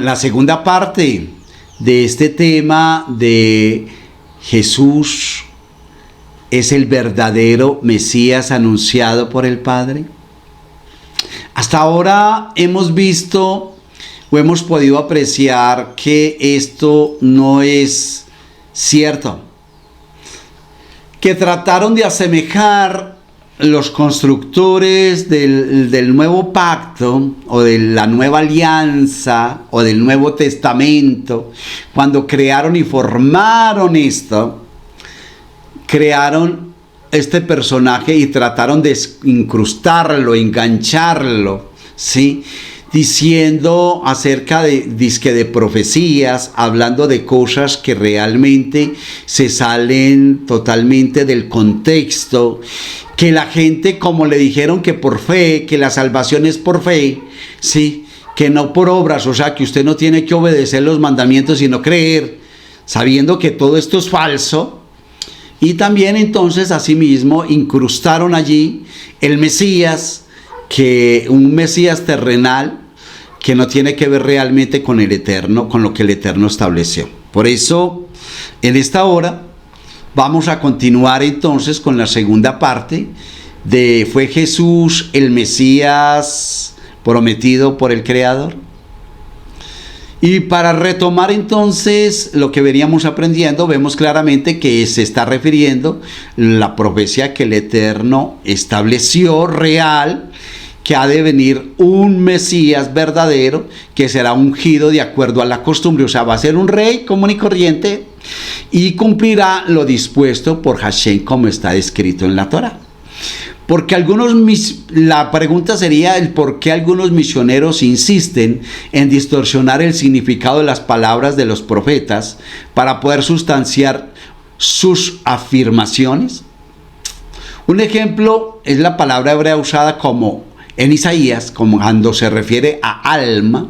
la segunda parte de este tema de Jesús es el verdadero Mesías anunciado por el Padre. Hasta ahora hemos visto o hemos podido apreciar que esto no es cierto, que trataron de asemejar los constructores del nuevo pacto o de la nueva alianza o del Nuevo Testamento, cuando crearon y formaron esto, crearon este personaje y trataron de incrustarlo, engancharlo, ¿sí? Diciendo acerca de profecías, hablando de cosas que realmente se salen totalmente del contexto, que la gente, como le dijeron que por fe, que la salvación es por fe, ¿sí? Que no por obras, o sea que usted no tiene que obedecer los mandamientos sino creer, sabiendo que todo esto es falso. Y también entonces asimismo incrustaron allí el Mesías, que un Mesías terrenal que no tiene que ver realmente con el eterno, con lo que el eterno estableció. Por eso, en esta hora, vamos a continuar entonces con la segunda parte de ¿fue Jesús el Mesías prometido por el Creador? Y para retomar entonces lo que veníamos aprendiendo, vemos claramente que se está refiriendo la profecía que el Eterno estableció real, que ha de venir un Mesías verdadero que será ungido de acuerdo a la costumbre, o sea, va a ser un rey común y corriente y cumplirá lo dispuesto por Hashem como está escrito en la Torá. Porque la pregunta sería el por qué algunos misioneros insisten en distorsionar el significado de las palabras de los profetas para poder sustanciar sus afirmaciones. Un ejemplo es la palabra hebrea usada como en Isaías, como cuando se refiere a alma,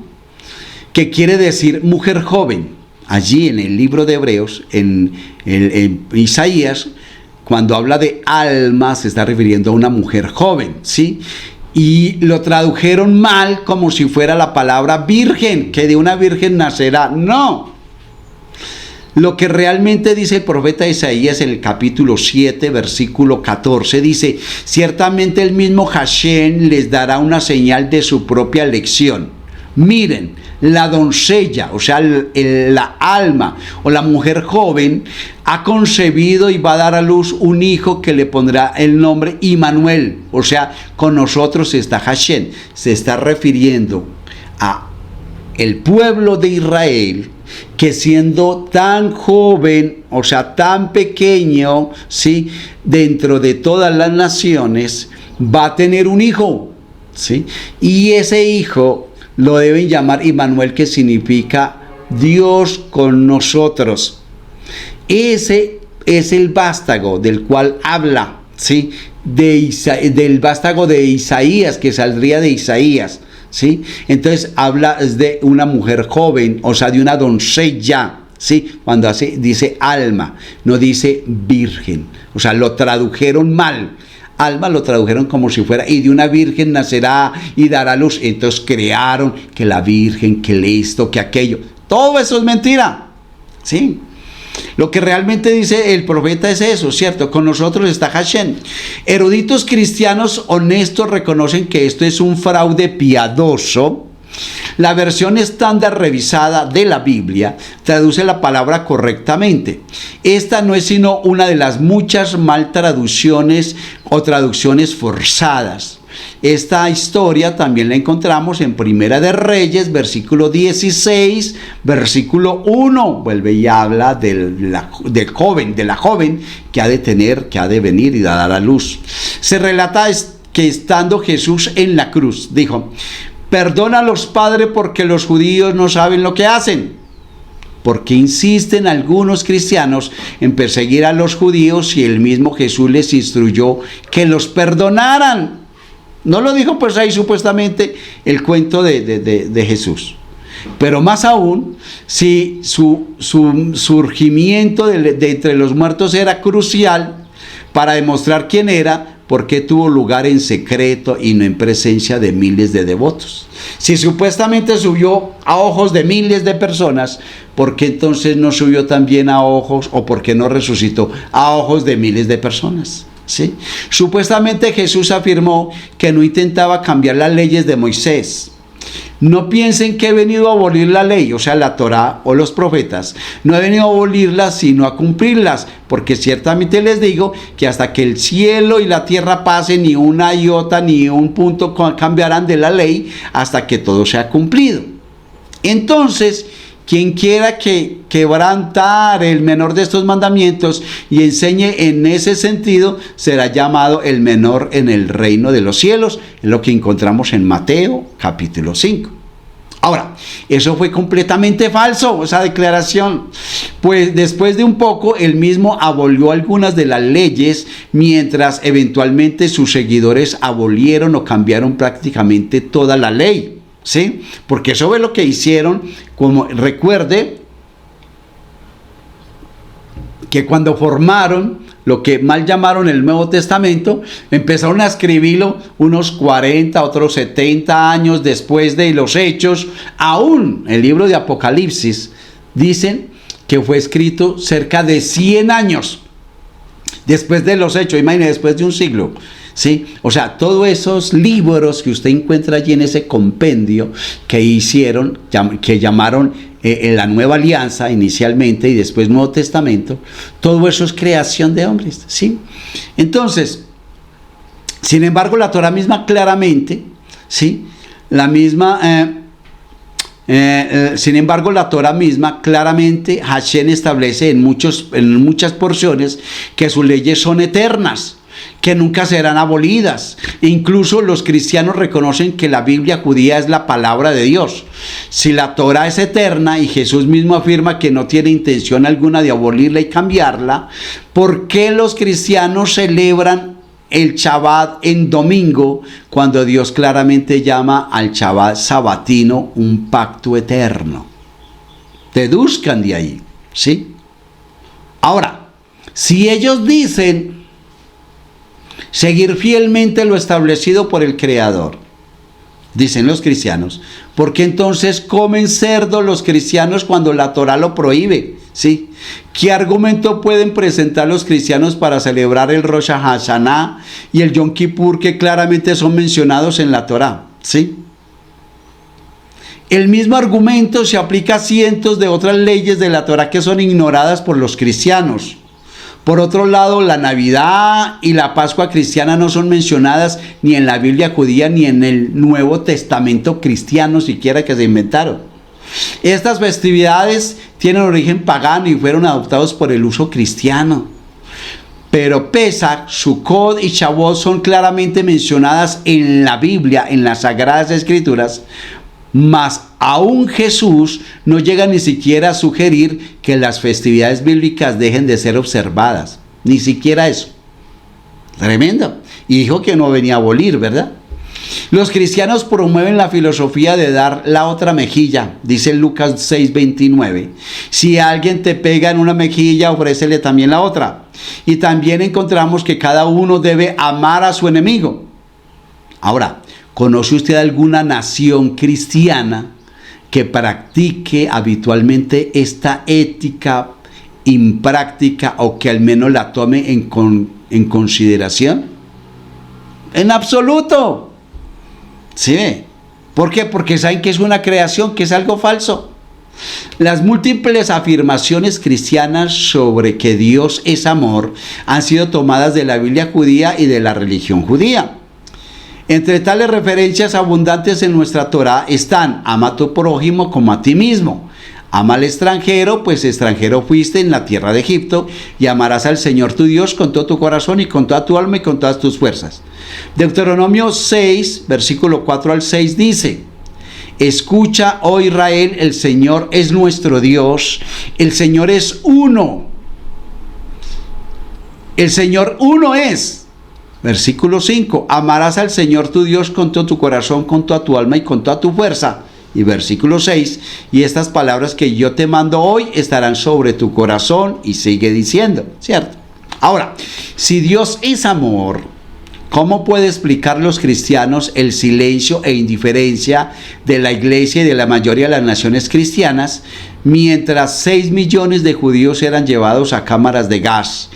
que quiere decir mujer joven. Allí en el libro de Hebreos, en Isaías, cuando habla de alma, se está refiriendo a una mujer joven, ¿sí? Y lo tradujeron mal como si fuera la palabra virgen, que de una virgen nacerá. No. Lo que realmente dice el profeta Isaías en el capítulo 7, versículo 14, dice: ciertamente el mismo Hashem les dará una señal de su propia elección. Miren, la doncella, o sea, la alma o la mujer joven ha concebido y va a dar a luz un hijo que le pondrá el nombre Immanuel, o sea, con nosotros está Hashem. Se está refiriendo a el pueblo de Israel, que siendo tan joven, o sea, tan pequeño, ¿sí?, dentro de todas las naciones, va a tener un hijo, ¿sí? Y ese hijo lo deben llamar Immanuel, que significa Dios con nosotros. Ese es el vástago del cual habla, ¿sí?, del vástago de Isaías, que saldría de Isaías, ¿sí? Entonces habla de una mujer joven, o sea, de una doncella, ¿sí? Cuando dice alma, no dice virgen, o sea, lo tradujeron mal. Alma lo tradujeron como si fuera, y de una virgen nacerá y dará luz. Entonces crearon que la virgen, que esto, que aquello. Todo eso es mentira, ¿sí? Lo que realmente dice el profeta es eso, ¿cierto? Con nosotros está Hashem. Eruditos cristianos honestos reconocen que esto es un fraude piadoso. La versión estándar revisada de la Biblia traduce la palabra correctamente. Esta no es sino una de las muchas mal traducciones o traducciones forzadas. Esta historia también la encontramos en Primera de Reyes, versículo 16, versículo 1. Vuelve y habla del joven, de la joven que ha de venir y dar a luz. Se relata que estando Jesús en la cruz, dijo: perdónalos, Padre, porque los judíos no saben lo que hacen. Porque insisten algunos cristianos en perseguir a los judíos y el mismo Jesús les instruyó que los perdonaran. No lo dijo pues ahí supuestamente el cuento de Jesús. Pero más aún, si su surgimiento de entre los muertos era crucial para demostrar quién era, ¿por qué tuvo lugar en secreto y no en presencia de miles de devotos? Si supuestamente subió a ojos de miles de personas, ¿por qué entonces no subió también a ojos, o por qué no resucitó a ojos de miles de personas? ¿Sí? Supuestamente Jesús afirmó que no intentaba cambiar las leyes de Moisés. No piensen que he venido a abolir la ley, o sea, la Torá o los profetas. No he venido a abolirlas, sino a cumplirlas, porque ciertamente les digo que hasta que el cielo y la tierra pasen, ni una iota ni un punto cambiarán de la ley hasta que todo sea cumplido. Entonces, quien quiera que quebrantar el menor de estos mandamientos y enseñe en ese sentido, será llamado el menor en el reino de los cielos. Es lo que encontramos en Mateo capítulo 5. Ahora, eso fue completamente falso, esa declaración. Pues después de un poco, él mismo abolió algunas de las leyes, mientras eventualmente sus seguidores abolieron o cambiaron prácticamente toda la ley. ¿Sí? Porque eso fue lo que hicieron. Como recuerde que cuando formaron lo que mal llamaron el Nuevo Testamento, empezaron a escribirlo unos 40, otros 70 años después de los Hechos. Aún el libro de Apocalipsis dicen que fue escrito cerca de 100 años después de los Hechos. Imagínense, después de un siglo. ¿Sí? O sea, todos esos libros que usted encuentra allí en ese compendio que hicieron, que llamaron la Nueva Alianza inicialmente y después Nuevo Testamento, todo eso es creación de hombres, ¿sí? Entonces, sin embargo, la Torá misma claramente, ¿sí? Sin embargo, la Torá misma claramente, Hashem establece en muchas porciones que sus leyes son eternas, que nunca serán abolidas. Incluso los cristianos reconocen que la Biblia judía es la palabra de Dios. Si la Torá es eterna y Jesús mismo afirma que no tiene intención alguna de abolirla y cambiarla, ¿por qué los cristianos celebran el Shabbat en domingo cuando Dios claramente llama al Shabbat sabatino un pacto eterno? Deduzcan de ahí, ¿sí? Ahora, si ellos dicen seguir fielmente lo establecido por el Creador, dicen los cristianos, ¿por qué entonces comen cerdo los cristianos cuando la Torá lo prohíbe? ¿Sí? ¿Qué argumento pueden presentar los cristianos para celebrar el Rosh Hashanah y el Yom Kippur, que claramente son mencionados en la Torá? ¿Sí? El mismo argumento se aplica a cientos de otras leyes de la Torá que son ignoradas por los cristianos. Por otro lado, la Navidad y la Pascua cristiana no son mencionadas ni en la Biblia judía ni en el Nuevo Testamento cristiano siquiera, que se inventaron. Estas festividades tienen origen pagano y fueron adoptados por el uso cristiano. Pero Pesach, Sukkot y Shavuot son claramente mencionadas en la Biblia, en las Sagradas Escrituras, mas aún Jesús no llega ni siquiera a sugerir que las festividades bíblicas dejen de ser observadas. Ni siquiera eso. Tremendo. Y dijo que no venía a abolir, ¿verdad? Los cristianos promueven la filosofía de dar la otra mejilla. Dice Lucas 6:29. Si alguien te pega en una mejilla, ofrécele también la otra. Y también encontramos que cada uno debe amar a su enemigo. Ahora, ¿conoce usted alguna nación cristiana que practique habitualmente esta ética impráctica o que al menos la tome en consideración? En absoluto. ¿Sí ve? ¿Por qué? Porque saben que es una creación, que es algo falso. Las múltiples afirmaciones cristianas sobre que Dios es amor han sido tomadas de la Biblia judía y de la religión judía. Entre tales referencias abundantes en nuestra Torá están: ama a tu prójimo como a ti mismo, ama al extranjero, pues extranjero fuiste en la tierra de Egipto, y amarás al Señor tu Dios con todo tu corazón y con toda tu alma y con todas tus fuerzas. Deuteronomio 6, versículo 4 al 6 dice: escucha, oh Israel, el Señor es nuestro Dios, el Señor es uno. El Señor uno es. Versículo 5, amarás al Señor tu Dios con todo tu corazón, con toda tu alma y con toda tu fuerza. Y versículo 6, y estas palabras que yo te mando hoy estarán sobre tu corazón, y sigue diciendo, ¿cierto? Ahora, si Dios es amor, ¿Cómo puede explicar los cristianos el silencio e indiferencia de la iglesia y de la mayoría de las naciones cristianas, mientras 6 millones de judíos eran llevados a cámaras de gas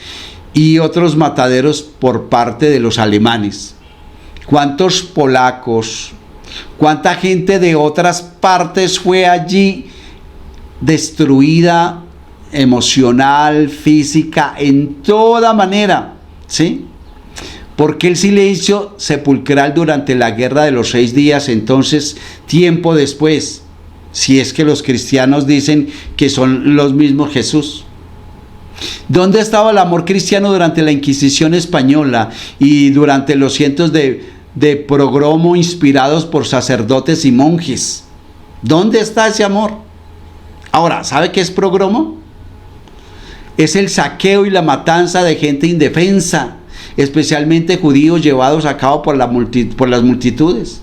y otros mataderos por parte de los alemanes? ¿Cuántos polacos, cuánta gente de otras partes fue allí destruida emocional, física, en toda manera? ¿Sí? ¿Por qué el silencio sepulcral durante la guerra de los 6 días, entonces, tiempo después, si es que los cristianos dicen que son los mismos Jesús? ¿Dónde estaba el amor cristiano durante la Inquisición española y durante los cientos de pogromo inspirados por sacerdotes y monjes? ¿Dónde está ese amor? Ahora, ¿sabe qué es pogromo? Es el saqueo y la matanza de gente indefensa, especialmente judíos, llevados a cabo por las multitudes.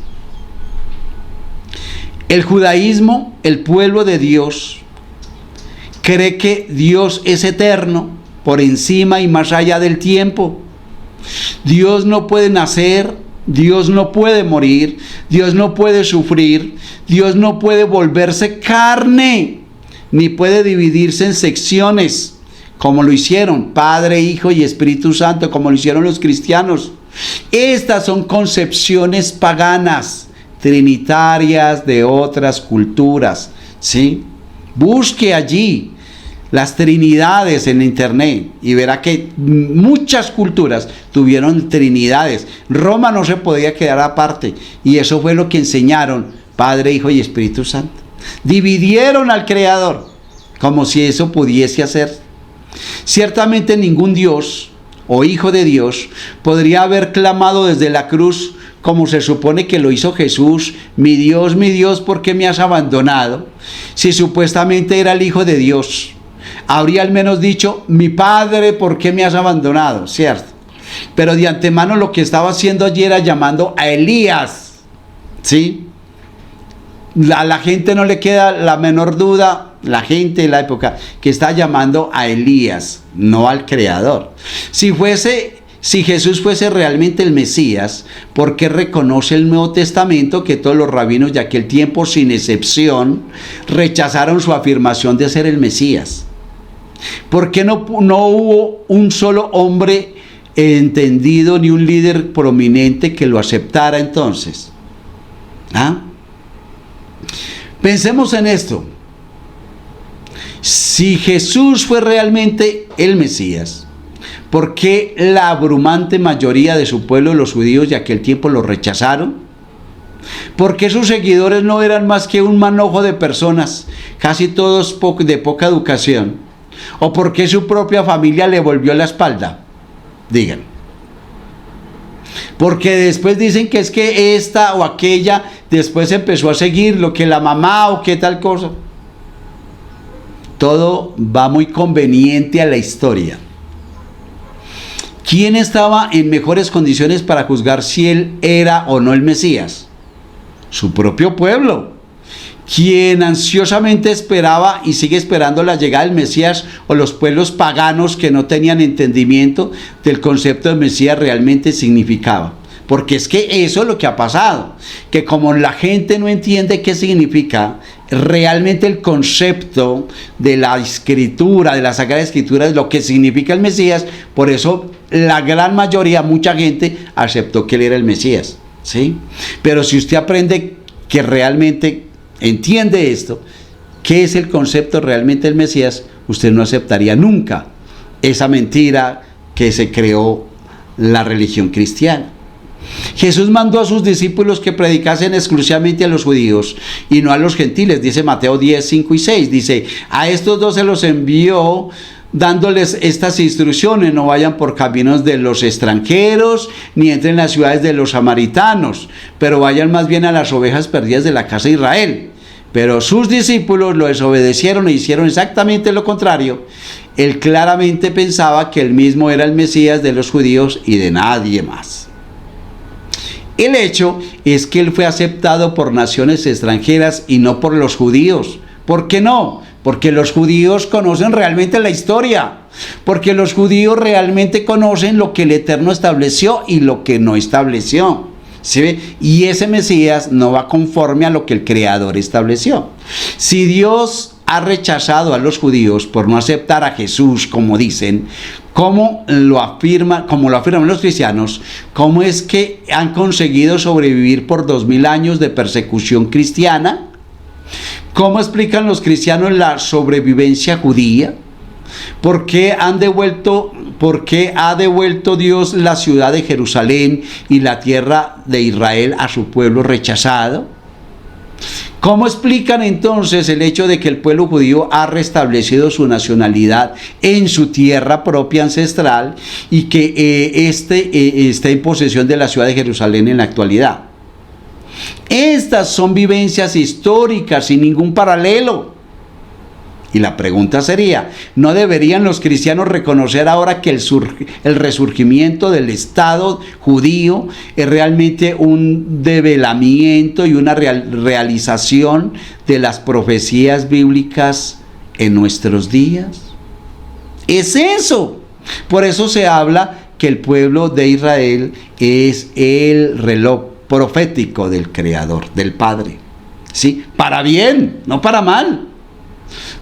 El judaísmo, el pueblo de Dios, cree que Dios es eterno, por encima y más allá del tiempo. Dios no puede nacer, Dios no puede morir, Dios no puede sufrir, Dios no puede volverse carne, ni puede dividirse en secciones, como lo hicieron Padre, Hijo y Espíritu Santo, como lo hicieron los cristianos. Estas son concepciones paganas, trinitarias de otras culturas, ¿sí? Busque allí las trinidades en internet y verá que muchas culturas tuvieron trinidades. Roma no se podía quedar aparte, y eso fue lo que enseñaron Padre, Hijo y Espíritu Santo. Dividieron al Creador, como si eso pudiese hacer. Ciertamente ningún Dios o Hijo de Dios podría haber clamado desde la cruz, como se supone que lo hizo Jesús: mi Dios, ¿por qué me has abandonado? Si supuestamente era el Hijo de Dios, habría al menos dicho: mi Padre, ¿por qué me has abandonado? ¿Cierto? Pero de antemano lo que estaba haciendo allí era llamando a Elías, ¿sí? A la gente no le queda la menor duda, la gente de la época, que está llamando a Elías, no al Creador. Si Jesús fuese realmente el Mesías, ¿por qué reconoce el Nuevo Testamento que todos los rabinos de aquel tiempo, sin excepción, rechazaron su afirmación de ser el Mesías? ¿Por qué no hubo un solo hombre entendido ni un líder prominente que lo aceptara entonces? ¿Ah? Pensemos en esto. Si Jesús fue realmente el Mesías, ¿por qué la abrumante mayoría de su pueblo, los judíos de aquel tiempo, lo rechazaron? ¿Por qué sus seguidores no eran más que un manojo de personas, casi todos de poca educación? ¿O por qué su propia familia le volvió la espalda? Digan. Porque después dicen que es que esta o aquella después empezó a seguir lo que la mamá o qué tal cosa. Todo va muy conveniente a la historia. ¿Quién estaba en mejores condiciones para juzgar si él era o no el Mesías? Su propio pueblo, quien ansiosamente esperaba y sigue esperando la llegada del Mesías, o los pueblos paganos que no tenían entendimiento del concepto de Mesías realmente significaba. Porque es que eso es lo que ha pasado, que como la gente no entiende qué significa realmente el concepto de la Escritura, de la Sagrada Escritura, de lo que significa el Mesías, por eso la gran mayoría, mucha gente aceptó que él era el Mesías, ¿sí? Pero si usted aprende que realmente entiende esto, qué es el concepto realmente del Mesías, usted no aceptaría nunca esa mentira que se creó la religión cristiana. Jesús mandó a sus discípulos que predicasen exclusivamente a los judíos y no a los gentiles, dice Mateo 10, 5 y 6, dice: a estos dos se los envió dándoles estas instrucciones: no vayan por caminos de los extranjeros, ni entren en las ciudades de los samaritanos, pero vayan más bien a las ovejas perdidas de la casa de Israel. Pero sus discípulos lo desobedecieron e hicieron exactamente lo contrario. Él claramente pensaba que él mismo era el Mesías de los judíos y de nadie más. El hecho es que él fue aceptado por naciones extranjeras y no por los judíos. ¿Por qué no? Porque los judíos conocen realmente la historia. porque los judíos realmente conocen lo que el Eterno estableció y lo que no estableció. ¿Sí ve? Y ese Mesías no va conforme a lo que el Creador estableció. Si Dios ha rechazado a los judíos por no aceptar a Jesús, como dicen, como lo afirman los cristianos, ¿cómo es que han conseguido sobrevivir por 2000 años de persecución cristiana? ¿Cómo explican los cristianos la sobrevivencia judía? ¿Por qué ha devuelto Dios la ciudad de Jerusalén y la tierra de Israel a su pueblo rechazado? ¿Cómo explican entonces el hecho de que el pueblo judío ha restablecido su nacionalidad en su tierra propia ancestral y que esté en posesión de la ciudad de Jerusalén en la actualidad? Estas son vivencias históricas sin ningún paralelo. Y la pregunta sería, ¿no deberían los cristianos reconocer ahora que el resurgimiento del Estado judío es realmente un develamiento y una realización de las profecías bíblicas en nuestros días? Es eso. Por eso se habla que el pueblo de Israel es el reloj profético del Creador, del Padre. ¿Sí? Para bien, no para mal.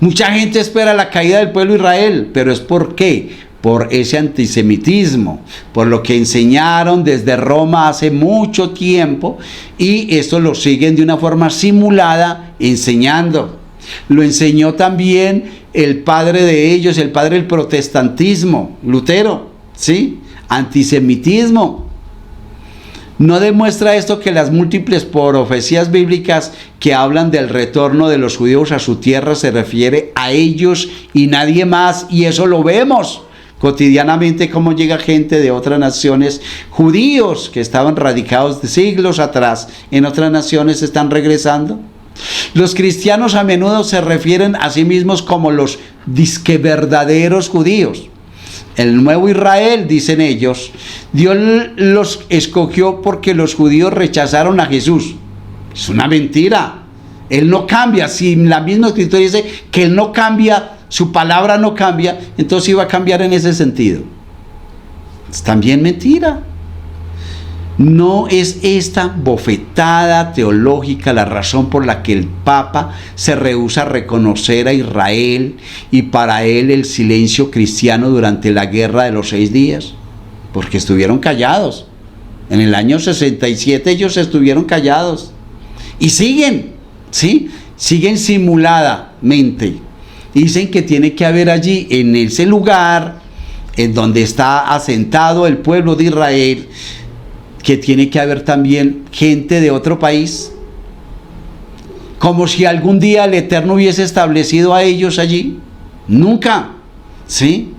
Mucha gente espera la caída del pueblo de Israel, pero ¿es por qué? Por ese antisemitismo, por lo que enseñaron desde Roma hace mucho tiempo, y esto lo siguen de una forma simulada enseñando. Lo enseñó también el padre de ellos, el padre del protestantismo, Lutero, ¿sí? Antisemitismo. ¿No demuestra esto que las múltiples profecías bíblicas que hablan del retorno de los judíos a su tierra se refiere a ellos y nadie más? Y eso lo vemos cotidianamente, cómo llega gente de otras naciones, judíos que estaban radicados de siglos atrás en otras naciones, están regresando. Los cristianos a menudo se refieren a sí mismos como los disque verdaderos judíos. El nuevo Israel, dicen ellos, Dios los escogió porque los judíos rechazaron a Jesús. Es una mentira. Él no cambia. Si la misma escritura dice que Él no cambia, su palabra no cambia, entonces iba a cambiar en ese sentido. Es también mentira. No es esta bofetada teológica la razón por la que el Papa se rehúsa a reconocer a Israel y para él el silencio cristiano durante la guerra de los 6 días, porque estuvieron callados. En el año 67 ellos estuvieron callados y siguen, ¿sí? Siguen simuladamente. Dicen que tiene que haber allí, en ese lugar en donde está asentado el pueblo de Israel, que tiene que haber también gente de otro país, como si algún día el Eterno hubiese establecido a ellos allí. Nunca, ¿sí?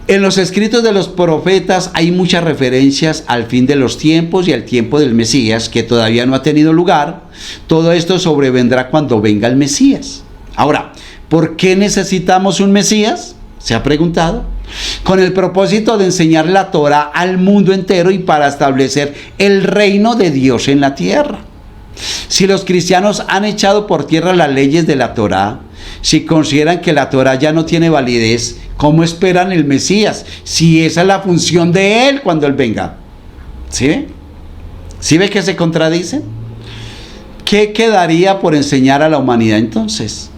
En los escritos de los profetas hay muchas referencias al fin de los tiempos y al tiempo del Mesías, que todavía no ha tenido lugar. Todo esto sobrevendrá cuando venga el Mesías. Ahora, ¿por qué necesitamos un Mesías? ¿Se ha preguntado? Con el propósito de enseñar la Torá al mundo entero y para establecer el reino de Dios en la tierra. Si los cristianos han echado por tierra las leyes de la Torá, si consideran que la Torá ya no tiene validez, ¿cómo esperan el Mesías? Si esa es la función de Él cuando Él venga. ¿Sí ve? ¿Sí ve que se contradicen? ¿Qué quedaría por enseñar a la humanidad entonces?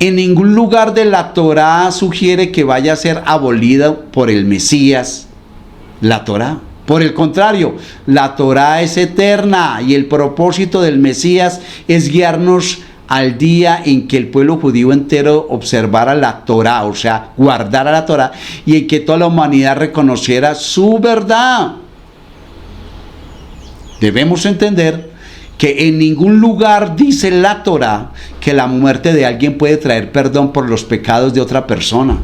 En ningún lugar de la Torá sugiere que vaya a ser abolida por el Mesías la Torá. Por el contrario, la Torá es eterna y el propósito del Mesías es guiarnos al día en que el pueblo judío entero observara la Torá, o sea, guardara la Torá, y en que toda la humanidad reconociera su verdad. Debemos entender que en ningún lugar dice la Torá que la muerte de alguien puede traer perdón por los pecados de otra persona.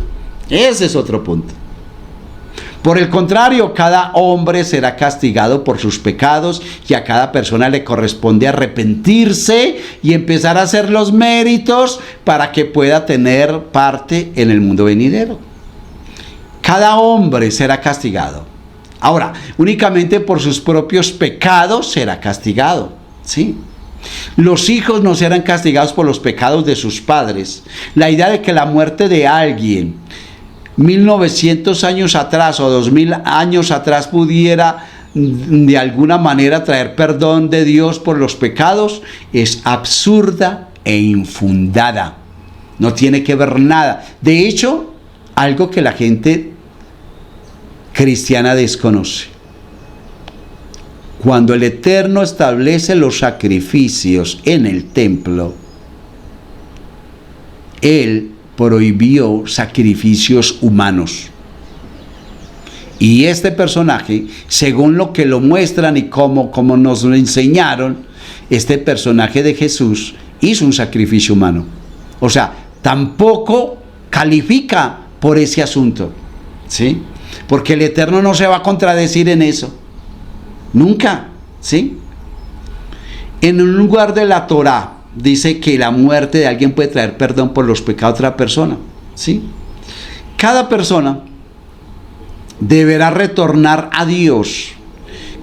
Ese es otro punto. Por el contrario, cada hombre será castigado por sus pecados y a cada persona le corresponde arrepentirse y empezar a hacer los méritos para que pueda tener parte en el mundo venidero. Cada hombre será castigado. Ahora, únicamente por sus propios pecados será castigado. ¿Sí? Los hijos no serán castigados por los pecados de sus padres. La idea de que la muerte de alguien 1900 años atrás o 2000 años atrás pudiera de alguna manera traer perdón de Dios por los pecados, es absurda e infundada. No tiene que ver nada. De hecho, algo que la gente cristiana desconoce. Cuando el Eterno establece los sacrificios en el templo, Él prohibió sacrificios humanos. Y este personaje, según lo que lo muestran y como nos lo enseñaron, este personaje de Jesús hizo un sacrificio humano. O sea, tampoco califica por ese asunto, ¿sí? Porque el Eterno no se va a contradecir en eso. Nunca, ¿sí? En un lugar de la Torá dice que la muerte de alguien puede traer perdón por los pecados de otra persona, ¿sí? Cada persona deberá retornar a Dios.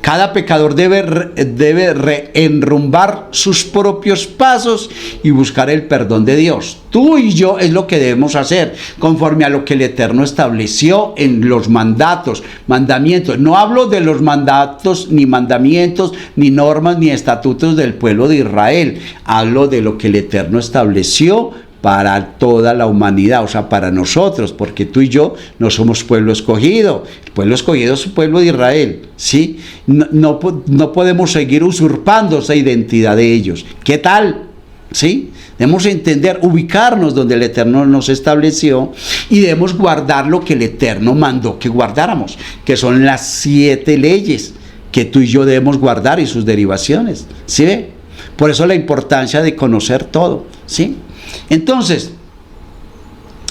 Cada pecador debe reenrumbar sus propios pasos y buscar el perdón de Dios. Tú y yo es lo que debemos hacer, conforme a lo que el Eterno estableció en los mandamientos. No hablo de los mandatos, ni mandamientos, ni normas, ni estatutos del pueblo de Israel. Hablo de lo que el Eterno estableció para toda la humanidad, o sea, para nosotros, porque tú y yo no somos pueblo escogido. El pueblo escogido es el pueblo de Israel, ¿sí? No podemos seguir usurpando esa identidad de ellos. ¿Qué tal? ¿Sí? Debemos entender, ubicarnos donde el Eterno nos estableció y debemos guardar lo que el Eterno mandó que guardáramos, que son las 7 leyes que tú y yo debemos guardar y sus derivaciones, ¿sí ve? Por eso la importancia de conocer todo, ¿sí? Entonces,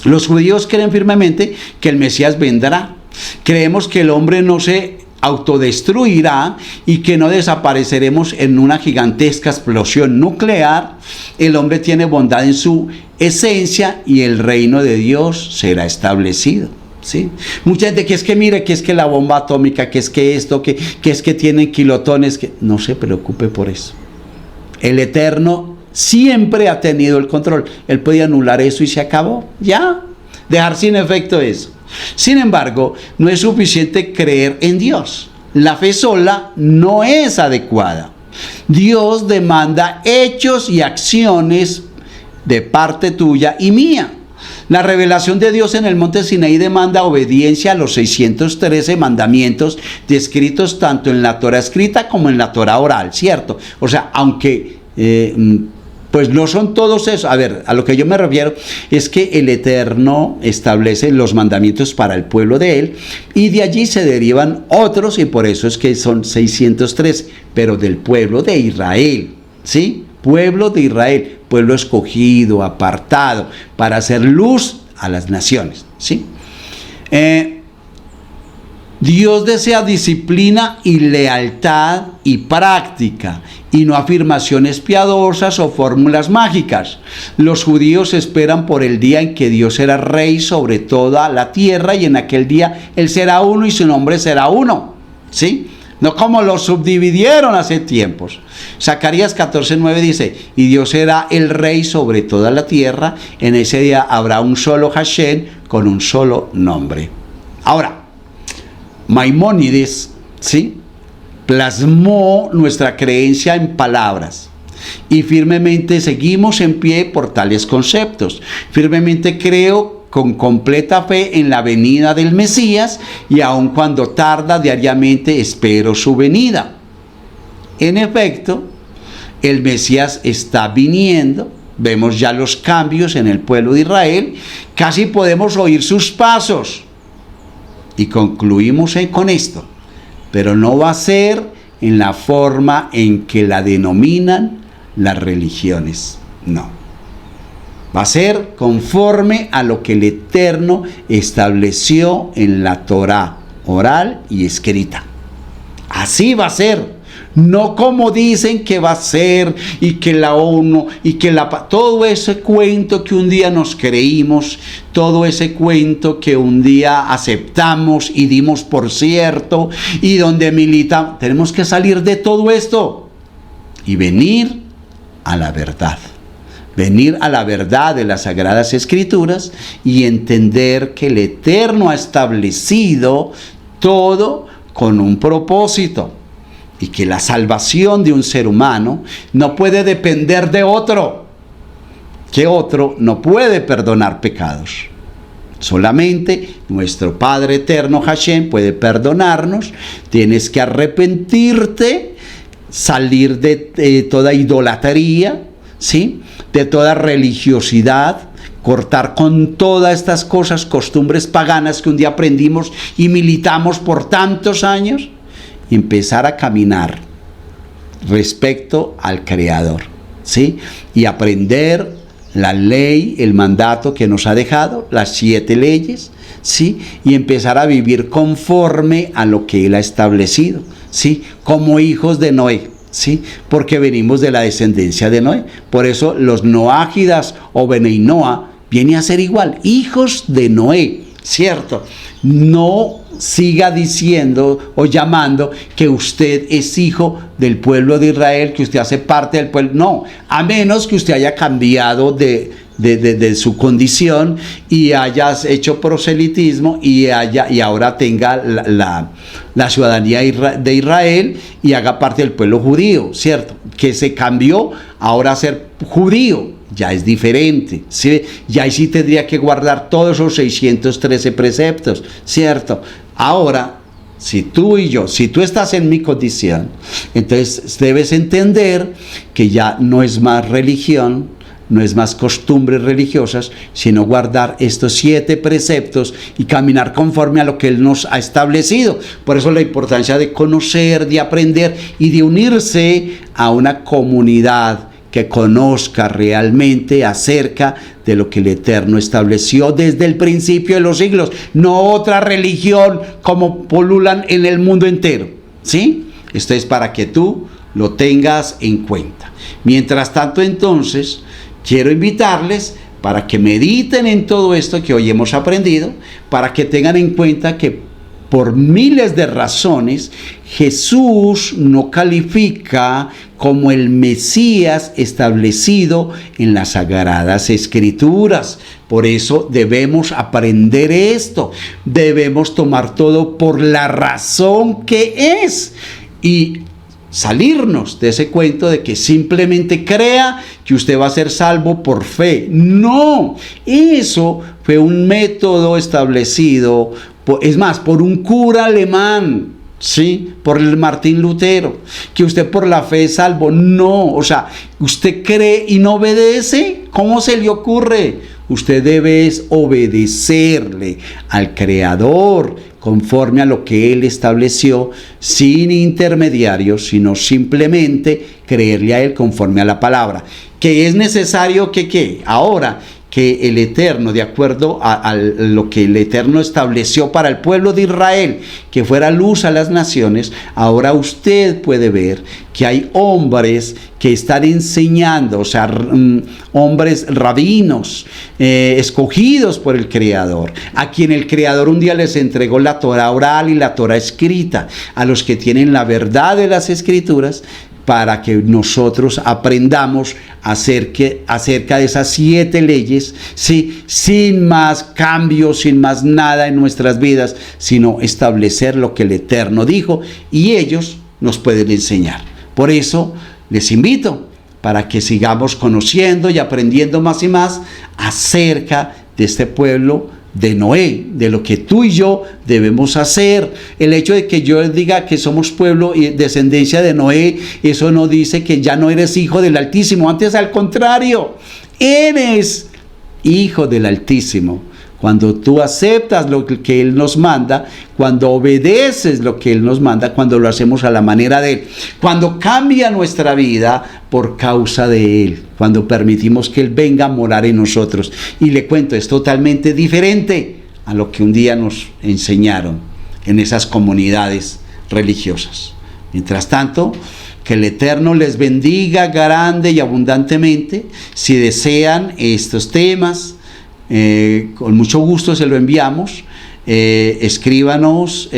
los judíos creen firmemente que el Mesías vendrá. Creemos que el hombre no se autodestruirá y que no desapareceremos en una gigantesca explosión nuclear. El hombre tiene bondad en su esencia y el reino de Dios será establecido, ¿sí? Mucha gente que es que mire, que es que la bomba atómica, que es que esto, que es que tienen kilotones, que no se preocupe por eso. El Eterno siempre ha tenido el control. Él podía anular eso y se acabó. Ya, dejar sin efecto eso. Sin embargo, no es suficiente creer en Dios. La fe sola no es adecuada. Dios demanda hechos y acciones de parte tuya y mía. La revelación de Dios en el monte Sinaí demanda obediencia a los 613 mandamientos descritos tanto en la Torá escrita como en la Torá oral, ¿cierto? O sea, aunque pues no son todos esos. A ver, a lo que yo me refiero es que el Eterno establece los mandamientos para el pueblo de Él y de allí se derivan otros y por eso es que son 603, pero del pueblo de Israel, ¿sí? Pueblo de Israel, pueblo escogido, apartado, para hacer luz a las naciones, ¿sí? Dios desea disciplina y lealtad y práctica, y no afirmaciones piadosas o fórmulas mágicas. Los judíos esperan por el día en que Dios será rey sobre toda la tierra, y en aquel día Él será uno y su nombre será uno, ¿sí? No como lo subdividieron hace tiempos. Zacarías 14:9 dice, y Dios será el rey sobre toda la tierra, en ese día habrá un solo Hashem con un solo nombre. Ahora, Maimónides, ¿sí?, plasmó nuestra creencia en palabras y firmemente seguimos en pie por tales conceptos. Firmemente creo con completa fe en la venida del Mesías y aun cuando tarda diariamente espero su venida. En efecto, el Mesías está viniendo. Vemos ya los cambios en el pueblo de Israel. Casi podemos oír sus pasos. Y concluimos con esto. Pero no va a ser en la forma en que la denominan las religiones. No. Va a ser conforme a lo que el Eterno estableció en la Torá oral y escrita. Así va a ser. No como dicen que va a ser, y que la ONU, y que todo ese cuento que un día nos creímos, todo ese cuento que un día aceptamos y dimos por cierto, y donde militamos. Tenemos que salir de todo esto y venir a la verdad. venir a la verdad de las Sagradas Escrituras y entender que el Eterno ha establecido todo con un propósito y que la salvación de un ser humano no puede depender de otro, que otro no puede perdonar pecados. Solamente nuestro Padre Eterno Hashem puede perdonarnos. Tienes que arrepentirte, salir de toda idolatría, ¿sí?, de toda religiosidad, cortar con todas estas cosas, costumbres paganas que un día aprendimos y militamos por tantos años, y empezar a caminar respecto al Creador, ¿sí?, y aprender la ley, el mandato que nos ha dejado, las 7 leyes, ¿sí?, y empezar a vivir conforme a lo que Él ha establecido, ¿sí?, como hijos de Noé, ¿sí?, porque venimos de la descendencia de Noé. Por eso los Noágidas o Benei Noa viene a ser igual, hijos de Noé, ¿cierto? No siga diciendo o llamando que usted es hijo del pueblo de Israel, que usted hace parte del pueblo. No, a menos que usted haya cambiado de su condición y hayas hecho proselitismo y ahora tenga la ciudadanía de Israel y haga parte del pueblo judío, ¿cierto? Que se cambió ahora a ser judío. Ya es diferente, ¿sí? Ya ahí sí tendría que guardar todos esos 613 preceptos, ¿cierto? Ahora, si tú estás en mi condición, entonces debes entender que ya no es más religión, no es más costumbres religiosas, sino guardar estos 7 preceptos y caminar conforme a lo que Él nos ha establecido. Por eso la importancia de conocer, de aprender y de unirse a una comunidad que conozca realmente acerca de lo que el Eterno estableció desde el principio de los siglos, no otra religión como pululan en el mundo entero, ¿sí? Esto es para que tú lo tengas en cuenta. Mientras tanto, entonces, quiero invitarles para que mediten en todo esto que hoy hemos aprendido, para que tengan en cuenta que por miles de razones, Jesús no califica como el Mesías establecido en las Sagradas Escrituras. Por eso debemos aprender esto. Debemos tomar todo por la razón que es y salirnos de ese cuento de que simplemente crea que usted va a ser salvo por fe. No, eso fue un método establecido, es más, por un cura alemán, ¿sí?, por el Martín Lutero, que usted por la fe es salvo. No, o sea, usted cree y no obedece. ¿Cómo se le ocurre? Usted debe obedecerle al Creador conforme a lo que Él estableció, sin intermediarios, sino simplemente creerle a Él conforme a la palabra. Que es necesario que ahora que el Eterno, de acuerdo a lo que el Eterno estableció para el pueblo de Israel, que fuera luz a las naciones, ahora usted puede ver que hay hombres que están enseñando, o sea, hombres rabinos, escogidos por el Creador, a quien el Creador un día les entregó la Torah oral y la Torah escrita, a los que tienen la verdad de las Escrituras, para que nosotros aprendamos acerca de esas 7 leyes, ¿sí?, sin más cambios, sin más nada en nuestras vidas, sino establecer lo que el Eterno dijo, y ellos nos pueden enseñar. Por eso les invito para que sigamos conociendo y aprendiendo más y más acerca de este pueblo de Noé, de lo que tú y yo debemos hacer. El hecho de que yo diga que somos pueblo y descendencia de Noé, eso no dice que ya no eres hijo del Altísimo. Antes, al contrario, eres hijo del Altísimo. Cuando tú aceptas lo que Él nos manda, cuando obedeces lo que Él nos manda, cuando lo hacemos a la manera de Él, cuando cambia nuestra vida por causa de Él, cuando permitimos que Él venga a morar en nosotros. Y le cuento, es totalmente diferente a lo que un día nos enseñaron en esas comunidades religiosas. Mientras tanto, que el Eterno les bendiga grande y abundantemente. Si desean estos temas, con mucho gusto se lo enviamos. Escríbanos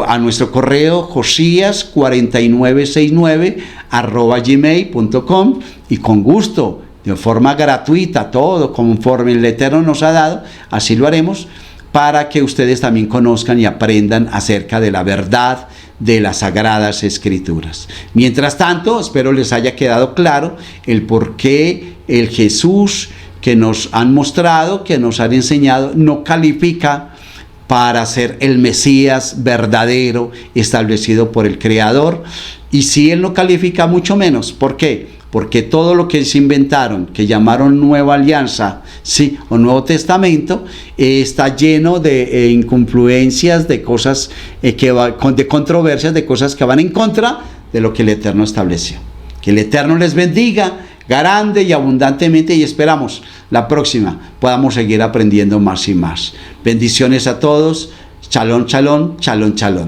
a nuestro correo josías4969@gmail.com, y con gusto de forma gratuita, todo conforme el Eterno nos ha dado, así lo haremos, para que ustedes también conozcan y aprendan acerca de la verdad de las Sagradas Escrituras. Mientras tanto, espero les haya quedado claro el por qué el Jesús que nos han mostrado, que nos han enseñado, no califica para ser el Mesías verdadero establecido por el Creador. Y si Él no califica, mucho menos. ¿Por qué? Porque todo lo que se inventaron, que llamaron Nueva Alianza, sí, o Nuevo Testamento, está lleno de incongruencias, de cosas de controversias, de cosas que van en contra de lo que el Eterno estableció. Que el Eterno les bendiga grande y abundantemente, y esperamos la próxima podamos seguir aprendiendo más y más. Bendiciones a todos. Shalom, shalom, shalom, shalom.